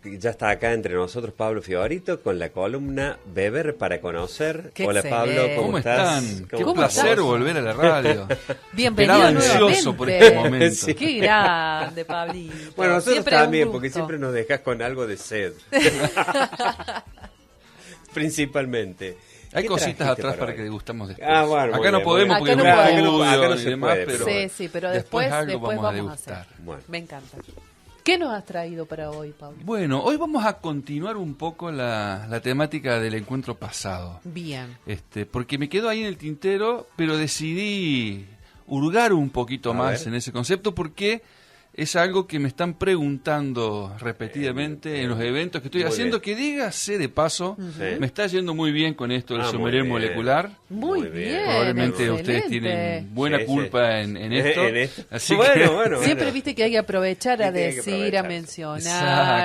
ya está acá entre nosotros Pablo Fiorito con la columna Beber para conocer. Qué Hola excelente. Pablo, ¿cómo estás? Están? Qué ¿Cómo placer estás? volver a la radio. Bienvenido Esperaba nuevamente. ansioso por este momento. Sí. Qué grande, Pablito. Bueno, nosotros Siempre un también, gusto. porque siempre nos dejas con algo de sed. Principalmente. Hay ¿Qué cositas trajiste atrás para hoy? que degustamos después. Ah, bueno, muy acá no bien, podemos muy porque bien. es un Acá estudio acá no y se demás, puede, pero Sí, pero después algo vamos a degustar. hacer. Bueno. Me encanta. ¿Qué nos has traído para hoy, Pablo? Bueno, hoy vamos a continuar un poco la temática del encuentro pasado. Bien. Porque me quedo ahí en el tintero, pero decidí hurgar un poquito A más ver. en ese concepto porque es algo que me están preguntando repetidamente en los eventos que estoy Muy haciendo, bien. que dígase de paso, Sí. me está yendo muy bien con esto del Ah, muy sommelier bien. molecular. Muy Muy bien. bien. Probablemente ustedes excelente. tienen buena Sí, culpa sí. en esto. En esto. Así Bueno, que, bueno. Siempre viste que hay que aprovechar a Sí, que hay que decir, a aprovechar. mencionar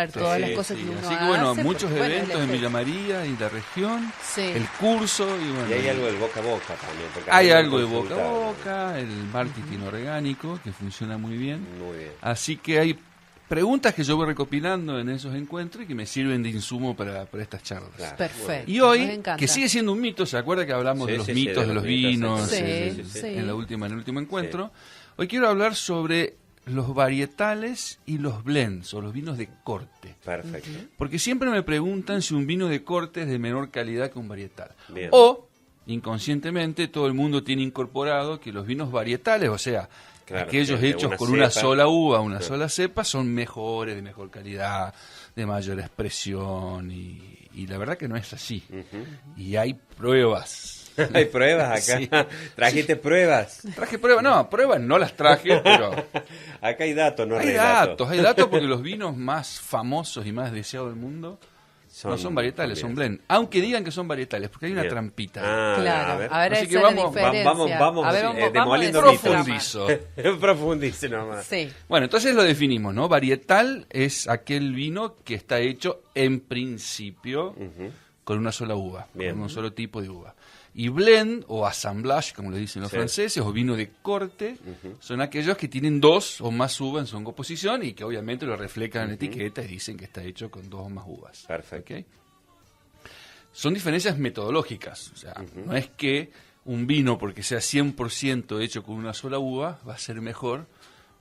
Exacto, todas sí, las cosas sí. que uno Así que bueno, hace, muchos porque, bueno, eventos el en Villa efecto. María y la región, Sí. el curso y bueno. Y hay algo del boca a boca también. porque Hay a mí me algo de boca a consultaron. boca, el marketing orgánico que funciona muy bien. Muy bien. Así que hay preguntas que yo voy recopilando en esos encuentros y que me sirven de insumo para estas charlas. Claro. Perfecto. Y Nos hoy, encanta. que sigue siendo un mito, ¿se acuerda que hablamos Sí, de los sí, sí, mitos, de los vinos Sí, sí. en el último encuentro? Hoy quiero hablar sobre los varietales y los blends, o los vinos de corte. Perfecto. Porque siempre me preguntan si un vino de corte es de menor calidad que un varietal. Bien. O, inconscientemente, todo el mundo tiene incorporado que los vinos varietales, o sea, Claro, aquellos de hechos una con una cepa. sola uva, una Claro. sola cepa, son mejores, de mejor calidad, de mayor expresión, y la verdad que no es así. Y hay pruebas. Hay pruebas acá. Sí. ¿Trajiste pruebas? Traje pruebas, no, pruebas no las traje, pero Acá hay datos, no hay relatos. datos porque los vinos más famosos y más deseados del mundo no son varietales, son blend. Aunque digan que son varietales, porque hay una Bien. trampita. Ah, Claro, a ver. a ver, Así esa que es la vamos- diferencia. vamos, a ver, demoliendo a decir mitos. drama. Profundizo. Profundice nomás. Sí. Bueno, entonces lo definimos, ¿no? Varietal es aquel vino que está hecho en principio con una sola uva, Bien. con un solo tipo de uva. Y blend o assemblage, como le dicen los Sí. franceses, o vino de corte, son aquellos que tienen dos o más uvas en su composición y que obviamente lo reflejan en la etiqueta y dicen que está hecho con dos o más uvas. Perfecto. ¿Ok? Son diferencias metodológicas, o sea, no es que un vino, porque sea 100% hecho con una sola uva, va a ser mejor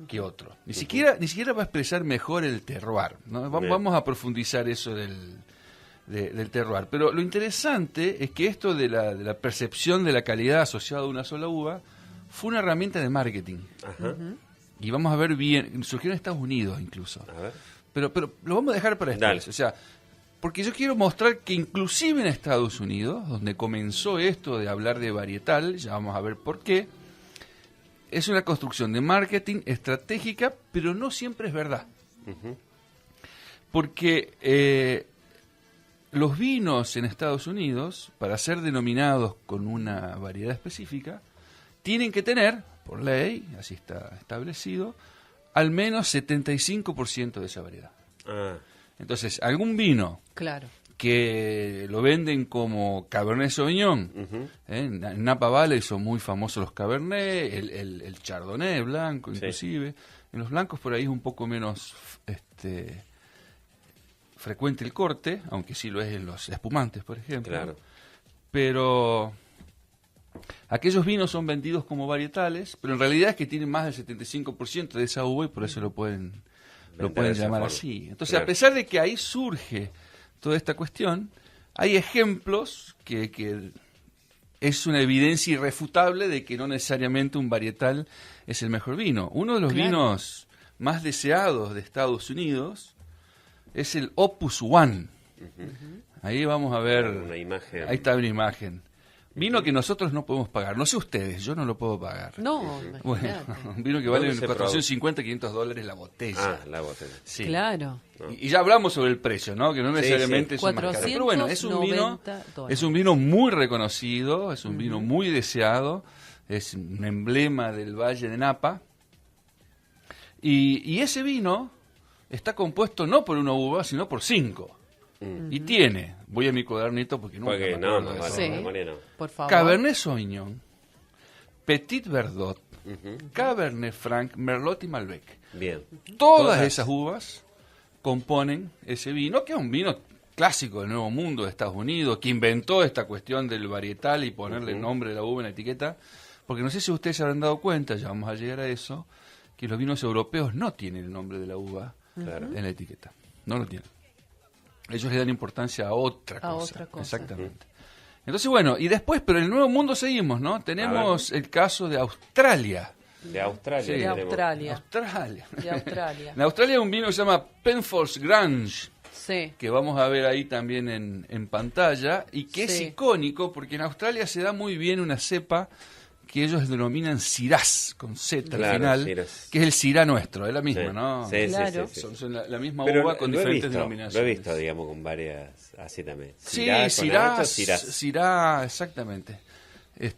que otro. Ni siquiera va a expresar mejor el terroir, ¿no? Bien. Vamos a profundizar eso del terroir. Pero lo interesante es que esto de la percepción de la calidad asociada a una sola uva fue una herramienta de marketing. Ajá. Y vamos a ver bien, surgió en Estados Unidos incluso. A ver. Pero lo vamos a dejar para después. Dale. O sea, porque yo quiero mostrar que inclusive en Estados Unidos, donde comenzó esto de hablar de varietal, ya vamos a ver por qué, es una construcción de marketing estratégica, pero no siempre es verdad. Porque los vinos en Estados Unidos, para ser denominados con una variedad específica, tienen que tener, por ley, así está establecido, al menos 75% de esa variedad. Ah, Entonces, algún vino Claro. que lo venden como Cabernet Sauvignon, en Napa Valley son muy famosos los Cabernet, el Chardonnay blanco Sí. inclusive. En los blancos por ahí es un poco menos frecuente el corte, aunque sí lo es en los espumantes, por ejemplo. claro. Pero aquellos vinos son vendidos como varietales, pero en realidad es que tienen más del 75% de esa uva y por eso lo pueden Vender de esa llamar forma. así. Entonces, Claro. a pesar de que ahí surge toda esta cuestión, hay ejemplos que es una evidencia irrefutable de que no necesariamente un varietal es el mejor vino. Uno de los Claro. vinos más deseados de Estados Unidos es el Opus One. Ahí vamos a ver, Una imagen. ahí está una imagen. Vino que nosotros no podemos pagar. No sé ustedes, yo no lo puedo pagar. No, Bueno, imagínate. un vino que ¿Dónde vale se 450, $500 la botella. Ah, la botella. Sí. Claro. Y ya hablamos sobre el precio, ¿no? Que no necesariamente es un más caro. Pero bueno, es un vino, $490. es un vino muy reconocido, es un vino muy deseado, es un emblema del Valle de Napa. Y ese vino está compuesto no por una uva, sino por 5. Y tiene, voy a mi cuadernito porque nunca Porque me no, acuerdo no, de vale, eso. Sí. de memoria no. Por favor. Cabernet Sauvignon, Petit Verdot, Cabernet Franc, Merlot y Malbec. Bien. Todas esas uvas componen ese vino, que es un vino clásico del Nuevo Mundo de Estados Unidos, que inventó esta cuestión del varietal y ponerle el nombre de la uva en la etiqueta, porque no sé si ustedes se habrán dado cuenta, ya vamos a llegar a eso, que los vinos europeos no tienen el nombre de la uva en la etiqueta, no lo tienen. Ellos le dan importancia a otra cosa. Exactamente. Entonces, bueno, y después, pero en el Nuevo Mundo seguimos, ¿no? Tenemos el caso de Australia. De Australia. Sí. De tenemos. Australia. Australia. De Australia. En Australia hay un vino que se llama Penfolds Grange, Sí. que vamos a ver ahí también en pantalla, y que es Sí. icónico porque en Australia se da muy bien una cepa que ellos denominan Shiraz, con Z al Claro, final, Shiraz. que es el Syrah nuestro, es la misma, Sí. ¿no? Sí, Claro. Son la misma Pero uva con lo he diferentes visto, denominaciones. Lo he visto, digamos, con varias, así también. Sí, Shiraz, Syrah, exactamente.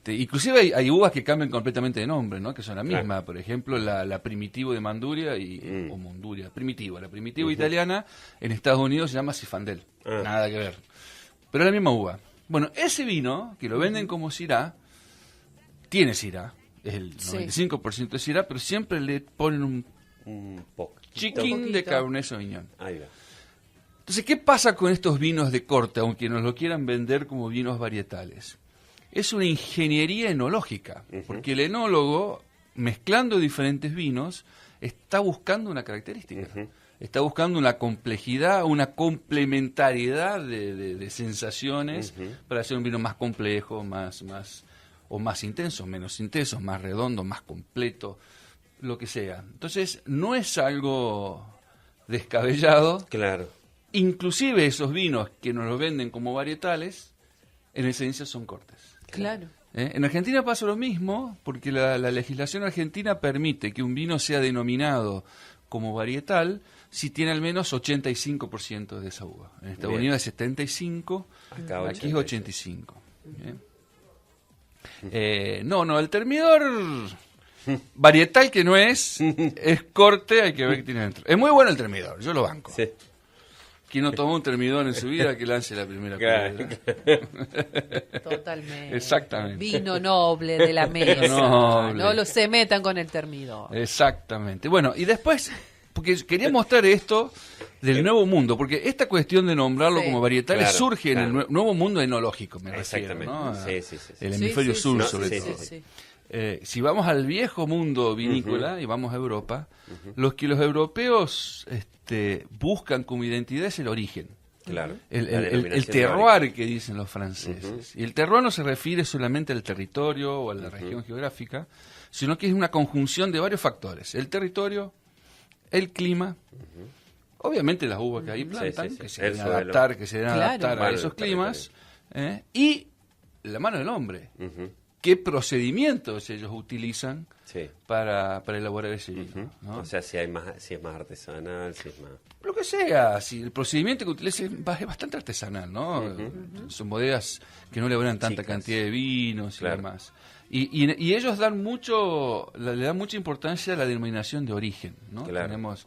Inclusive hay uvas que cambian completamente de nombre, ¿no? Que son la misma. Claro. Por ejemplo, la Primitivo de Manduria o Monduria, Primitiva. La Primitivo italiana en Estados Unidos se llama Zinfandel. Ah. Nada que ver. Pero es la misma uva. Bueno, ese vino, que lo venden como Syrah, tiene Syrah. Es el 95% de Syrah, pero siempre le ponen un poquito. chiquín de Cabernet Sauvignon. Ahí va. Entonces, ¿qué pasa con estos vinos de corte, aunque nos lo quieran vender como vinos varietales? Es una ingeniería enológica, porque el enólogo, mezclando diferentes vinos, está buscando una característica. Está buscando una complejidad, una complementariedad de sensaciones para hacer un vino más complejo, más intenso, menos intenso, más redondo, más completo, lo que sea. Entonces, no es algo descabellado. Claro. Inclusive esos vinos que nos los venden como varietales, en esencia son cortes. Claro. En Argentina pasa lo mismo, porque la legislación argentina permite que un vino sea denominado como varietal si tiene al menos 85% de esa uva. En Estados Unidos es 75, Acá aquí es 85. El termidor varietal que no es corte, hay que ver qué tiene dentro. Es muy bueno el termidor, yo lo banco. Sí. Quien no tomó un termidor en su vida, que lance la primera piedra. Totalmente. Exactamente. Vino noble de la mesa. Noble. No se metan con el termidor. Exactamente. Bueno, y después, porque quería mostrar esto del Nuevo Mundo, porque esta cuestión de nombrarlo como varietales Claro, surge en el claro. Nuevo Mundo enológico, me refiero, Exactamente. ¿no? Sí. El Sí, hemisferio sí, sur, sí, sobre sí, todo. sí. Si vamos al viejo mundo vinícola y vamos a Europa, los que los europeos buscan como identidad es el origen. Claro. El La denominación de terroir que dicen los franceses. Y el terroir no se refiere solamente al territorio o a la región geográfica, sino que es una conjunción de varios factores. El territorio, el clima, obviamente las uvas que ahí plantan, sí, sí. que se deben El suelo. adaptar, adaptar a Claro. esos Bueno, climas, y la mano del hombre. Ujú. ¿Qué procedimientos ellos utilizan Sí. para elaborar ese vino? ¿no? O sea, si es más artesanal, si es más... Lo que sea, si el procedimiento que utilizan es bastante artesanal, ¿no? Son bodegas que no elaboran tanta Chicas. cantidad de vinos y Claro. demás. Y ellos le dan mucha importancia a la denominación de origen, ¿no? Claro. Tenemos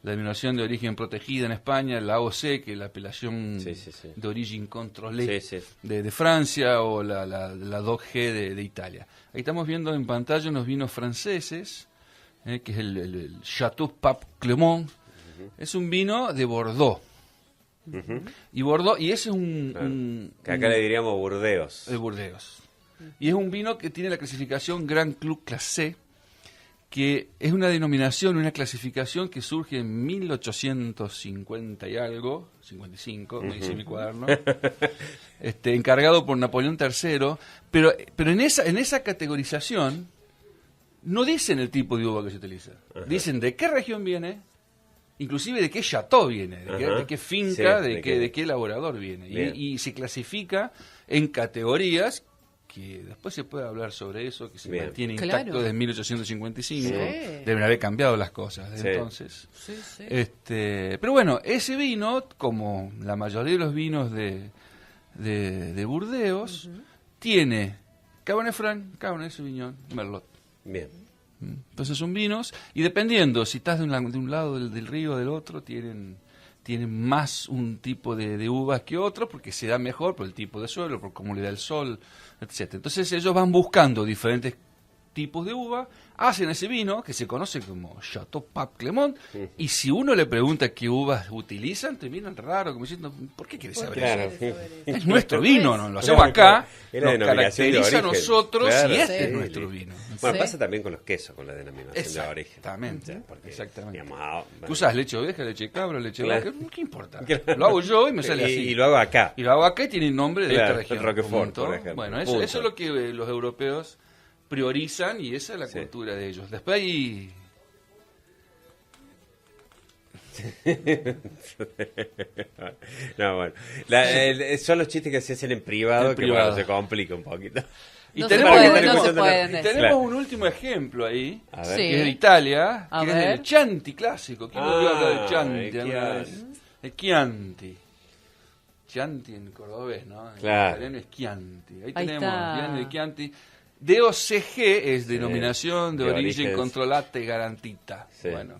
la denominación de origen protegida en España, la AOC, que es la apelación Sí. de origen controlé Sí. de Francia, o la DOC-G de Italia. Ahí estamos viendo en pantalla unos vinos franceses, que es el Chateau Pape Clément. Es un vino de Bordeaux. Y Bordeaux, y ese es Que acá le diríamos Burdeos. de Burdeos. Y es un vino que tiene la clasificación Grand Cru Classé, que es una denominación, una clasificación que surge en 1850 y algo, 55, me dice mi cuaderno, encargado por Napoleón III, pero en esa categorización no dicen el tipo de uva que se utiliza, dicen de qué región viene, inclusive de qué chateau viene, de qué finca, Sí, de qué elaborador viene, y se clasifica en categorías que después se puede hablar sobre eso, que se Bien. mantiene Claro. intacto desde 1855. Sí. Deben haber cambiado las cosas desde Sí. entonces. Sí. Pero bueno, ese vino, como la mayoría de los vinos de Burdeos, tiene Cabernet Franc, Cabernet Sauvignon, Merlot. Bien. Entonces son vinos, y dependiendo si estás de un lado del río o del otro, tienen más un tipo de uvas que otro, porque se da mejor por el tipo de suelo, por cómo le da el sol, etcétera. Entonces ellos van buscando diferentes tipos de uva, hacen ese vino que se conoce como Chateau Pape Clément, y si uno le pregunta qué uvas utilizan, te miran raro, como diciendo, ¿por qué quieres saber Claro. eso? Es nuestro vino, ¿no? Lo hacemos acá, Es la nos denominación de caracteriza a origen. nosotros Claro, y este sí. es nuestro vino. Bueno, Sí. pasa también con los quesos, con la denominación de origen. Exactamente, O sea, porque, exactamente. digamos, ¿Tú usas leche de oveja, leche de cabra, leche de Claro. vaca? ¿Qué importa? Claro. Lo hago yo y me sale así. Y lo hago acá. Y lo hago acá y tiene el nombre de Claro, esta región. Roquefort, Punto. por ejemplo. Bueno, Punto. eso es lo que los europeos priorizan y esa es la Sí. cultura de ellos. Después hay... No, bueno. Son los chistes que se hacen en privado, En que privado. bueno, se complica un poquito. Y No tenemos, se puede, Para que no estén se escuchando pueden la- decir. tenemos Claro. un último ejemplo ahí, A ver. Sí. que es de Italia, A que es ver. el Chianti clásico. ¿Quién volvió a hablar Ah, del Chianti el alguna vez? Chianti. El Chianti. Chianti en cordobés, ¿no? En Claro. italiano es Chianti. Ahí Ahí tenemos está. el vino de Chianti. DOCG es denominación de, de origen origen. controlate garantita. Sí. Bueno.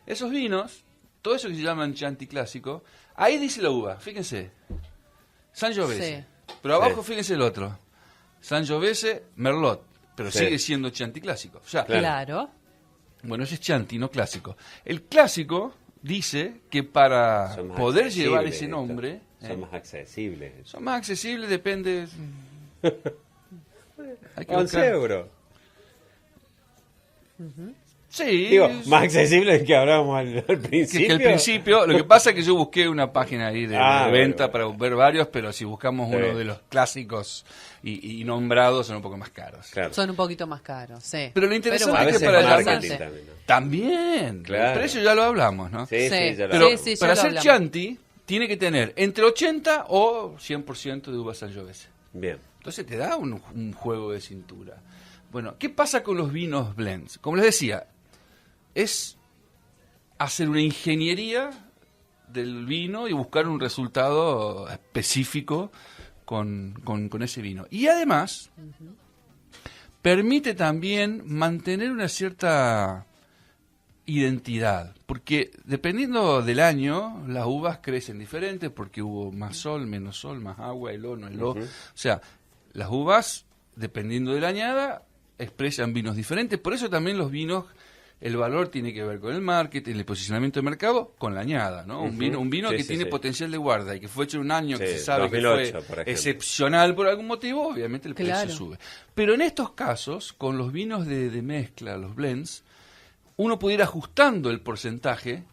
Esos vinos, todo eso que se llaman Chianti clásico, ahí dice la uva, fíjense. Sangiovese. Sí. Pero abajo Sí. fíjense el otro. Sangiovese, Merlot. Pero Sí. sigue siendo Chianti clásico. O sea, Claro. Claro. bueno, ese es Chianti, no clásico. El clásico dice que para Son más poder accesibles llevar ese estos. nombre, Son más accesibles. son más accesibles, depende. Hay que 11 buscar. euros. Sí, Digo, más accesibles que hablábamos al que principio. al principio. Lo que pasa es que yo busqué una página ahí de venta bueno. para ver varios, pero si buscamos Sí. uno de los clásicos y nombrados, son un poco más caros. Claro. Son un poquito más caros, sí. Pero lo interesante A es veces que para es la marketing gente- también, ¿no? También, Claro. el precio ya lo hablamos, ¿no? Sí, sí, Sí. ya lo Pero hablamos. sí, ya para lo hacer hablamos. Chianti tiene que tener entre 80 o 100% de uva Sangiovese. Bien. Entonces te da un juego de cintura. Bueno, ¿qué pasa con los vinos blends? Como les decía, es hacer una ingeniería del vino y buscar un resultado específico con ese vino. Y además, permite también mantener una cierta identidad, porque dependiendo del año, las uvas crecen diferentes, porque hubo más sol, menos sol, más agua, el o, no el o. O sea, las uvas, dependiendo de la añada, expresan vinos diferentes. Por eso también los vinos, el valor tiene que ver con el marketing, el posicionamiento de mercado, con la añada, ¿no? Un vino Sí, que sí, tiene sí. potencial de guarda y que fue hecho en un año que Sí, se sabe 2008, que por fue ejemplo. excepcional por algún motivo, obviamente el Claro. precio sube. Pero en estos casos, con los vinos de mezcla, los blends, uno puede ir ajustando el porcentaje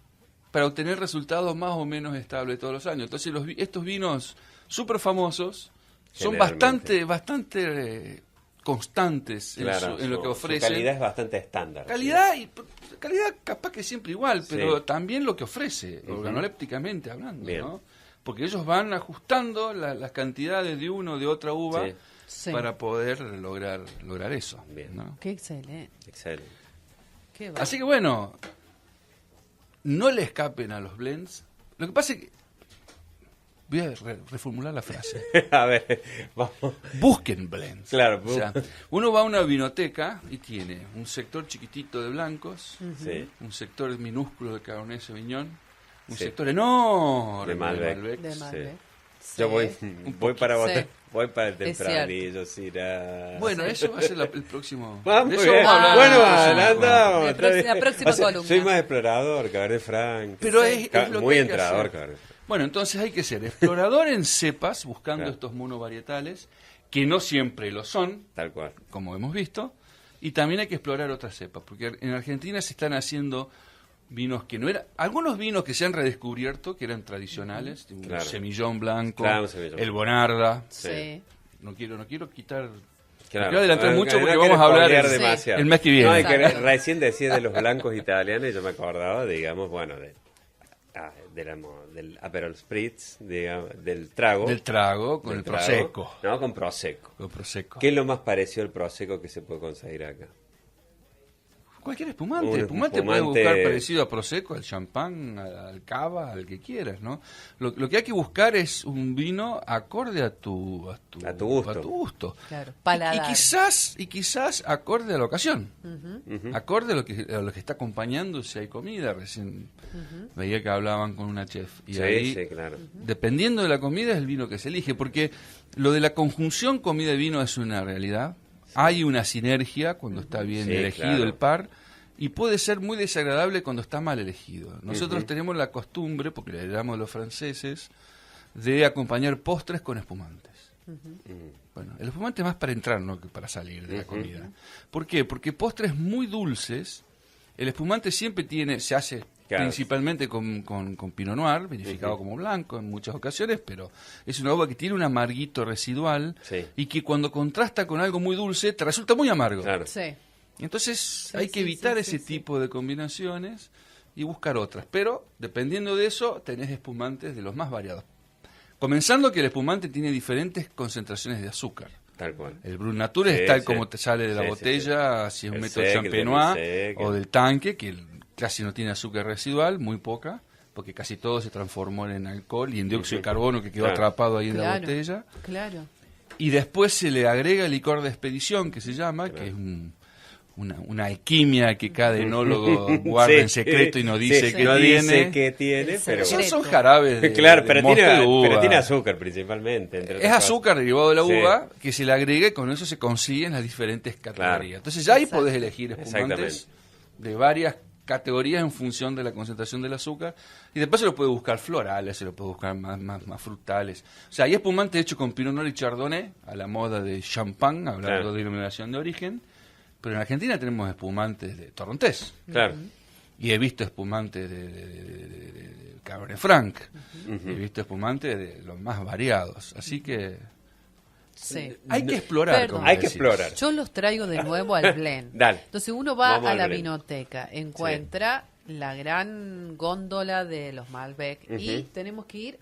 para obtener resultados más o menos estables todos los años. Entonces estos vinos súper famosos son Generalmente. bastante constantes Claro, en lo que su ofrecen. calidad es bastante estándar. Calidad capaz que siempre igual, pero Sí. también lo que ofrece, organolépticamente hablando, Bien. ¿no? Porque ellos van ajustando las cantidades de uno o de otra uva Sí. Sí. para poder lograr eso. Bien. ¿no? Qué excelente. Excelente. Qué Así que bueno, no le escapen a los blends. Lo que pasa es que... Voy a reformular la frase. A ver, vamos. Busquen blends. Claro, O sea, uno va a una vinoteca y tiene un sector chiquitito de blancos, Sí. un sector minúsculo de Cabernet Sauvignon, un Sí. sector enorme De Malbec. De Sí. Malbec. Sí. Yo voy para Sí. votar. Voy para el Es tempranillo, Cira. Bueno, eso va a ser el próximo. Vamos, de bien. eso vamos a hablar Bueno, en el próximo adelantamos. programa. La próxima columna. Soy más explorador, Cabernet Franc. Pero es lo muy que hay que entrador, hacer. Cabernet Franc. Bueno, entonces hay que ser explorador en cepas, buscando Claro. estos monovarietales, que no siempre lo son, Tal cual. como hemos visto, y también hay que explorar otras cepas, porque en Argentina se están haciendo vinos que no eran, algunos vinos que se han redescubierto, que eran tradicionales, un Claro. semillón blanco, Claro, un semillón. el Bonarda. Sí. No quiero quitar, Claro. no quiero adelantar mucho No porque quiero vamos a hablar spoilear Sí. demasiado. el mes que viene. No, y que Exacto. recién decía de los blancos italianos y yo me acordaba, digamos, bueno, del Aperol Spritz, digamos, del trago. Del trago con Del el trago, Prosecco. No, con Prosecco. Con Prosecco. ¿Qué es lo más parecido al Prosecco que se puede conseguir acá? Cualquier espumante. Un Espumante puede espumante- buscar parecido a Prosecco, al champán, al cava, al que quieras, ¿no? Lo que hay que buscar es un vino acorde a tu gusto. Claro. Y Paladar. quizás acorde a la ocasión. Acorde a lo que está acompañando, si hay comida. Recién veía que hablaban con una chef. Y Sí, ahí, sí, claro. dependiendo de la comida, es el vino que se elige. Porque lo de la conjunción comida y vino es una realidad. Sí. hay una sinergia cuando está bien Sí, elegido claro. el par, y puede ser muy desagradable cuando está mal elegido. Nosotros tenemos la costumbre, porque le heredamos a los franceses, de acompañar postres con espumantes. Bueno, el espumante es más para entrar, no que para salir de la comida. ¿Por qué? Porque postres muy dulces, el espumante siempre se hace Claro. principalmente con Pinot Noir, verificado como blanco en muchas ocasiones, pero es una uva que tiene un amarguito residual Sí. y que cuando contrasta con algo muy dulce te resulta muy amargo. Claro. Sí. Entonces hay que evitar ese tipo de combinaciones y buscar otras. Pero dependiendo de eso, tenés espumantes de los más variados. Comenzando que el espumante tiene diferentes concentraciones de azúcar. Tal cual. El Brut Nature Sí, es tal sí. como te sale de la Sí, sí, botella, si es un El método sec, el champenois demi-sec, o el- del tanque, que casi no tiene azúcar residual, muy poca, porque casi todo se transformó en alcohol y en dióxido de carbono que quedó Claro. atrapado ahí en la Claro. botella. Claro. Y después se le agrega el licor de expedición, que se llama, que es una alquimia que cada enólogo guarda Sí, en secreto y no dice sí, que no tiene. dice qué tiene, El pero... Son secreto. jarabes de, Claro, de pero mosto tiene, de uva. pero tiene azúcar principalmente. entre Es otras azúcar cosas. derivado de la Sí. uva que se le agrega y con eso se consiguen las diferentes categorías. Claro. Entonces ya ahí Exacto. podés elegir espumantes Exactamente. de varias categorías en función de la concentración del azúcar y después se lo puede buscar florales, se lo puede buscar más frutales. O sea, hay espumantes hechos con Pinot Noir y Chardonnay a la moda de champán, hablando Claro. de denominación de origen, pero en Argentina tenemos espumantes de Torrontés. Claro. Y he visto espumantes de Cabernet Franc. He visto espumantes de los más variados. Así que Sí. hay que explorar. Perdón. como Hay que decís. explorar. Yo los traigo de nuevo al blend. Dale. Entonces uno va Vamos a al la blend. vinoteca, encuentra la gran góndola de los Malbec y tenemos que ir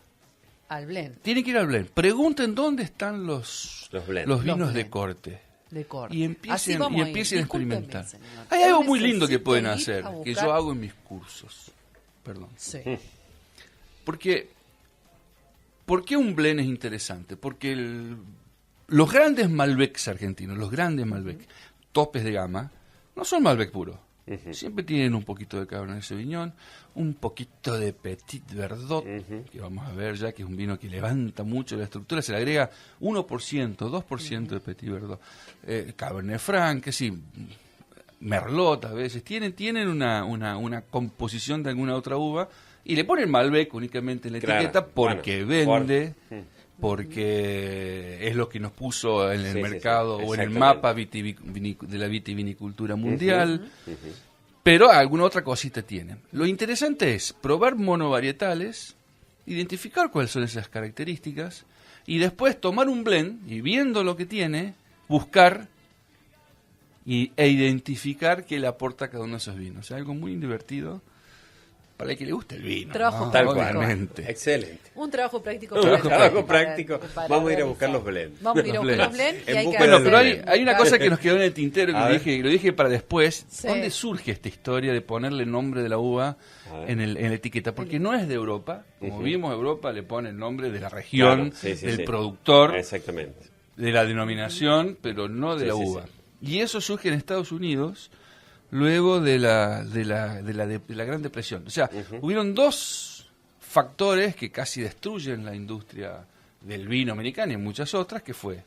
al blend Tienen que ir al blend. Pregunten dónde están los blend. vinos Los de blend. corte. de corte. Y Así empiecen, vamos y a ir. empiecen a Discúlpeme, experimentar. señor. Hay Yo algo muy lindo que necesito pueden ir hacer, a que buscar- yo hago en mis cursos. Perdón. Sí. Porque, ¿por qué un blend es interesante? Porque los grandes Malbecs argentinos, los grandes Malbec, topes de gama, no son Malbec puro. Siempre tienen un poquito de Cabernet Sauvignon, un poquito de Petit Verdot, que vamos a ver ya que es un vino que levanta mucho la estructura, se le agrega 1%, 2% de Petit Verdot. Cabernet Franc, que sí, Merlot a veces, tienen una composición de alguna otra uva y le ponen Malbec únicamente en la Claro, etiqueta porque bueno, vende, porque es lo que nos puso en el Sí, sí, mercado sí, o en el exactamente. mapa de la vitivinicultura mundial. Pero alguna otra cosita tienen. Lo interesante es probar monovarietales, identificar cuáles son esas características y después tomar un blend y viendo lo que tiene, buscar e identificar qué le aporta cada uno de esos vinos. Es algo muy divertido para el que le guste el vino. Trabajo ¿no? Tal cual. Obviamente. Excelente. Un trabajo práctico. Un para- trabajo para- práctico. para Vamos a ir a realizar. buscar los blend. Vamos a ir a Los buscar los blend. blend y En hay que busca Bueno, de pero blend. hay una cosa que nos quedó en el tintero que A ver. lo dije para después. Sí. ¿Dónde surge esta historia de ponerle nombre de la uva A ver. en la etiqueta? Porque no es de Europa. Como vimos, Europa le pone el nombre de la región, Claro, sí, sí, del sí. productor, Exactamente. de la denominación, pero no de Sí, la sí, uva. Y eso surge en Estados Unidos luego de la Gran Depresión. O sea, hubieron dos factores que casi destruyen la industria del vino americano y muchas otras, que fue,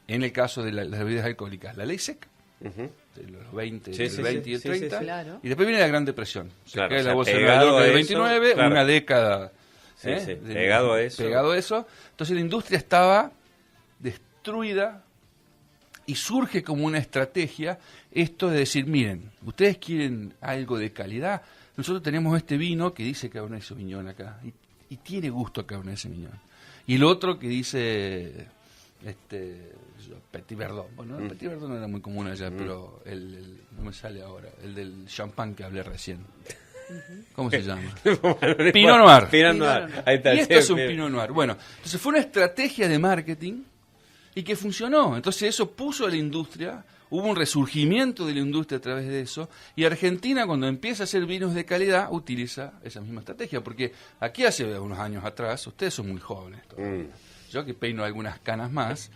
en el caso de las bebidas alcohólicas, la ley seca, de los 20, Sí, del sí, 20 sí, y el sí, 30, sí. Claro. y después viene la Gran Depresión. Se Claro, cae o sea, la bolsa de pegado valor a del eso, 29, claro. una década Sí, sí, de- pegado a eso. pegado a eso. Entonces la industria estaba destruida y surge como una estrategia esto de decir, miren, ustedes quieren algo de calidad, nosotros tenemos este vino que dice Cabernet Sauvignon acá, y tiene gusto a Cabernet Sauvignon. Y el otro que dice Petit Verdot. Bueno, el Petit Verdot no era muy común allá, pero no me sale ahora, el del champán que hablé recién. ¿Cómo se llama? Pinot Noir. Pinot Noir. Ahí está. Y esto sí, es un Pinot- Pinot Noir. Bueno, entonces fue una estrategia de marketing y que funcionó. Entonces eso puso a la industria, hubo un resurgimiento de la industria a través de eso, y Argentina cuando empieza a hacer vinos de calidad utiliza esa misma estrategia, porque aquí hace unos años atrás, ustedes son muy jóvenes todavía, yo que peino algunas canas más,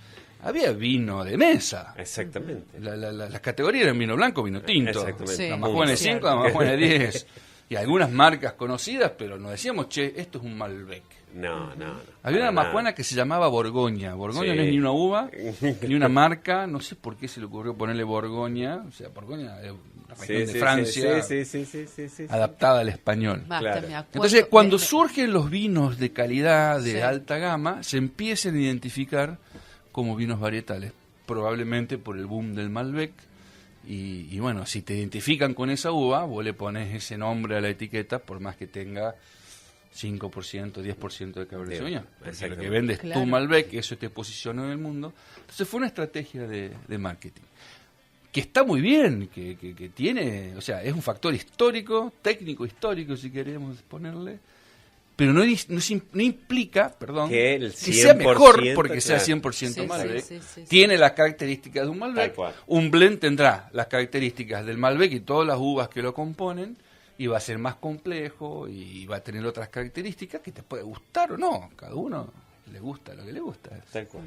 había vino de mesa. Exactamente. Las categorías eran vino blanco, vino tinto. Exactamente. Sí. La más joven de Cierto. 5, la más joven de 10. y algunas marcas conocidas, pero nos decíamos, che, esto es un Malbec. No. Había una Para majuana que se llamaba Borgoña. Borgoña Sí. no es ni una uva, ni una marca. No sé por qué se le ocurrió ponerle Borgoña. O sea, Borgoña es una región de Francia, sí. adaptada al español. Basta, Claro. me acuerdo. Entonces, cuando Me- surgen los vinos de calidad, de Sí. alta gama, se empiezan a identificar como vinos varietales. Probablemente por el boom del Malbec. Y bueno, si te identifican con esa uva, vos le pones ese nombre a la etiqueta, por más que tenga 5%, 10% de Cabernet Bien, Sauvignon. Porque lo exactamente. que vendes Claro. tu Malbec, eso te posiciona en el mundo. Entonces fue una estrategia de marketing. Que está muy bien, que tiene, o sea, es un factor histórico, técnico histórico, si queremos ponerle, pero no implica, perdón, Que el sea 100%, mejor porque sea claro. 100% Sí, Malbec. sí. Tiene las características de un Tal Malbec. cual. Un blend tendrá las características del Malbec y todas las uvas que lo componen, y va a ser más complejo y va a tener otras características que te puede gustar o no. Cada uno le gusta lo que le gusta. Tal cual.